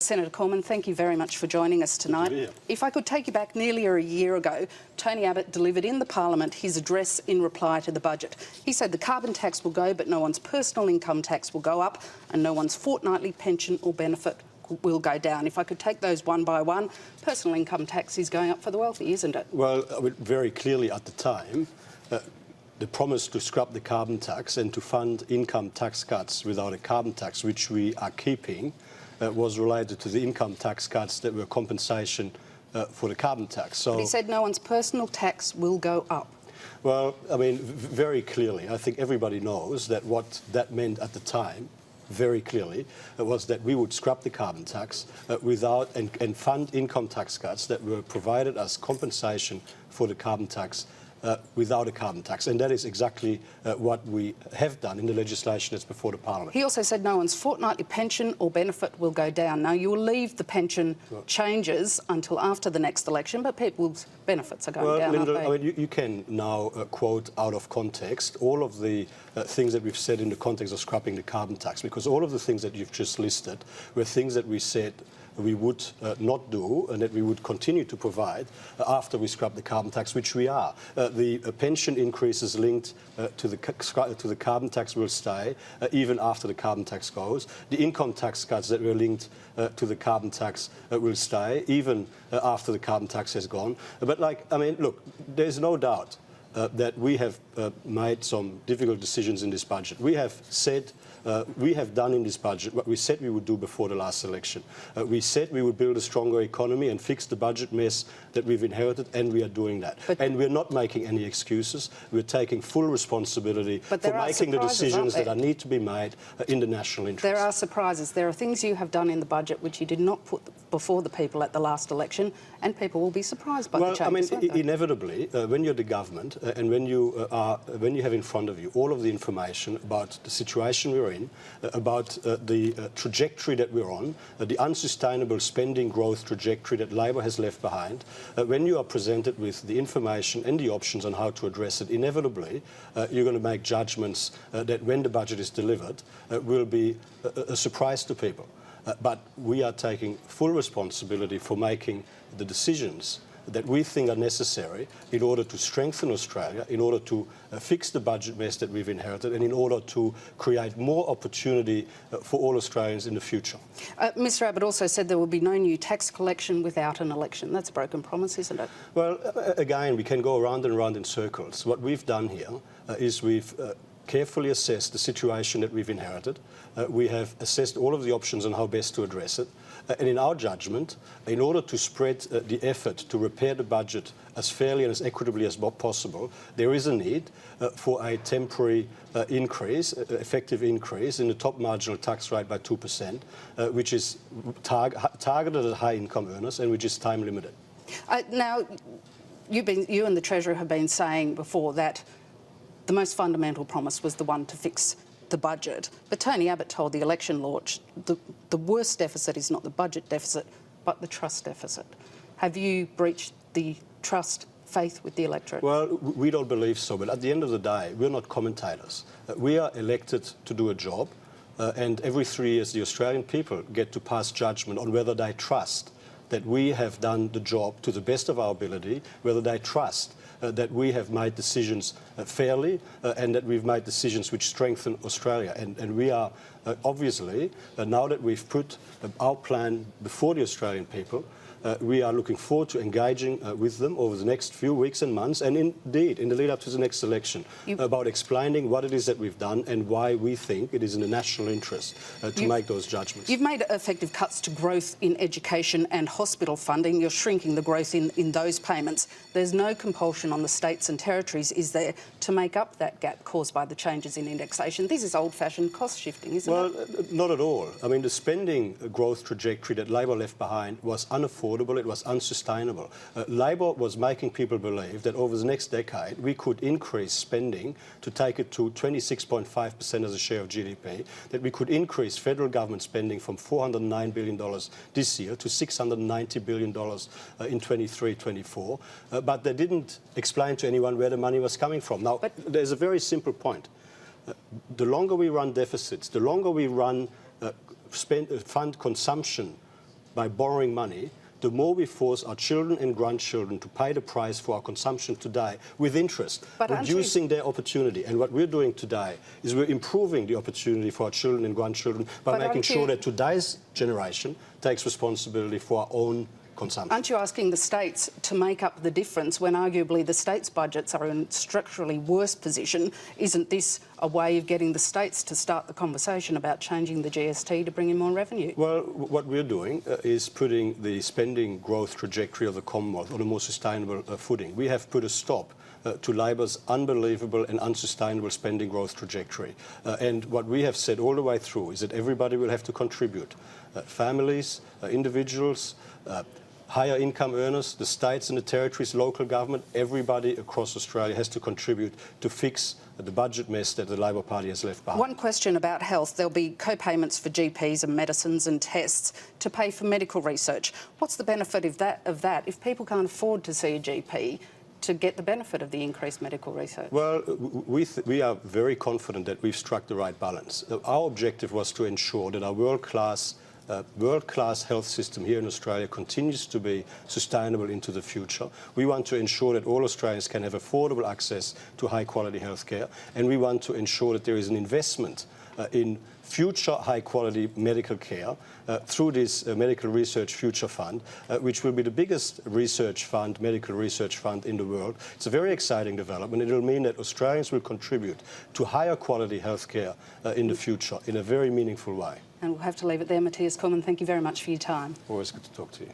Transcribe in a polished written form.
Senator Cormann, thank you very much for joining us tonight. If I could take you back nearly a year ago, Tony Abbott delivered in the Parliament his address in reply to the budget. He said the carbon tax will go, but no one's personal income tax will go up and no one's fortnightly pension or benefit will go down. If I could take those one by one, personal income tax is going up for the wealthy, isn't it? Well, very clearly at the time, the promise to scrap the carbon tax and to fund income tax cuts without a carbon tax, which we are keeping, was related to the income tax cuts that were compensation for the carbon tax. So, but he said no one's personal tax will go up. Well, I mean, very clearly, I think everybody knows that what that meant at the time, very clearly, was that we would scrap the carbon tax without and fund income tax cuts that were provided as compensation for the carbon tax without a carbon tax. And that is exactly what we have done in the legislation that's before the Parliament. He also said no one's fortnightly pension or benefit will go down. Now, you will leave the pension changes until after the next election, but people's benefits are going down, Lyndal, aren't they? I mean, you can now quote out of context all of the things that we've said in the context of scrapping the carbon tax, because all of the things that you've just listed were things that we said we would not do and that we would continue to provide after we scrap the carbon tax, which we are. The pension increases linked to the carbon tax will stay even after the carbon tax goes. The income tax cuts that were linked to the carbon tax will stay even after the carbon tax has gone. But I mean, look, there's no doubt that we have made some difficult decisions in this budget. We have said, we have done in this budget what we said we would do before the last election. We said we would build a stronger economy and fix the budget mess that we've inherited, and we are doing that. And we're not making any excuses. We're taking full responsibility for making the decisions that need to be made in the national interest. There are surprises. There are things you have done in the budget which you did not put before the people at the last election, and people will be surprised by the changes. I mean, inevitably, when you're the government and when you have in front of you all of the information about the situation we're in, about the trajectory that we're on, the unsustainable spending growth trajectory that Labor has left behind, when you are presented with the information and the options on how to address it, inevitably you're going to make judgments that when the budget is delivered will be a surprise to people. But we are taking full responsibility for making the decisions that we think are necessary in order to strengthen Australia, in order to fix the budget mess that we've inherited, and in order to create more opportunity for all Australians in the future. Mr Abbott also said there will be no new tax collection without an election. That's a broken promise, isn't it? Well, again, we can go around and around in circles. What we've done here is we've carefully assessed the situation that we've inherited. We have assessed all of the options on how best to address it. And in our judgment, in order to spread the effort to repair the budget as fairly and as equitably as possible, there is a need for a temporary increase, effective increase in the top marginal tax rate by 2%, which is targeted at high-income earners and which is time-limited. Now, you and the Treasurer have been saying before that the most fundamental promise was the one to fix the budget. But Tony Abbott told the election launch the worst deficit is not the budget deficit, but the trust deficit. Have you breached the trust faith with the electorate? Well, we don't believe so, but at the end of the day, we're not commentators. We are elected to do a job, and every 3 years the Australian people get to pass judgment on whether they trust that we have done the job to the best of our ability, whether they trust that we have made decisions fairly and that we've made decisions which strengthen Australia. And we are obviously, now that we've put our plan before the Australian people, we are looking forward to engaging with them over the next few weeks and months, and indeed in the lead up to the next election, about explaining what it is that we've done and why we think it is in the national interest to make those judgments. You've made effective cuts to growth in education and hospital funding. You're shrinking the growth in those payments. There's no compulsion on the states and territories, is there, to make up that gap caused by the changes in indexation? This is old-fashioned cost shifting, isn't it? Well, not at all. I mean, the spending growth trajectory that Labor left behind was unaffordable. It was unsustainable. Labor was making people believe that over the next decade we could increase spending to take it to 26.5% as a share of GDP, that we could increase federal government spending from $409 billion this year to $690 billion in 23-24, but they didn't explain to anyone where the money was coming from. Now, there's a very simple point. The longer we run deficits, the longer we run fund consumption by borrowing money, the more we force our children and grandchildren to pay the price for our consumption today with interest, reducing their opportunity. And what we're doing today is we're improving the opportunity for our children and grandchildren by making sure that today's generation takes responsibility for our own consumption. Aren't you asking the states to make up the difference when arguably the states' budgets are in a structurally worse position? Isn't this a way of getting the states to start the conversation about changing the GST to bring in more revenue? Well, what we're doing is putting the spending growth trajectory of the Commonwealth on a more sustainable footing. We have put a stop to Labor's unbelievable and unsustainable spending growth trajectory. And what we have said all the way through is that everybody will have to contribute. Families, individuals, higher income earners, the states and the territories, local government, everybody across Australia has to contribute to fix the budget mess that the Labor Party has left behind. One question about health. There'll be co-payments for GPs and medicines and tests to pay for medical research. What's the benefit of that if people can't afford to see a GP to get the benefit of the increased medical research? Well, we are very confident that we've struck the right balance. Our objective was to ensure that our world-class health system here in Australia continues to be sustainable into the future. We want to ensure that all Australians can have affordable access to high-quality healthcare, and we want to ensure that there is an investment in future high-quality medical care through this Medical Research Future Fund, which will be the biggest medical research fund in the world. It's a very exciting development. It will mean that Australians will contribute to higher quality healthcare in the future in a very meaningful way. And we'll have to leave it there. Matthias Cormann, thank you very much for your time. Always good to talk to you.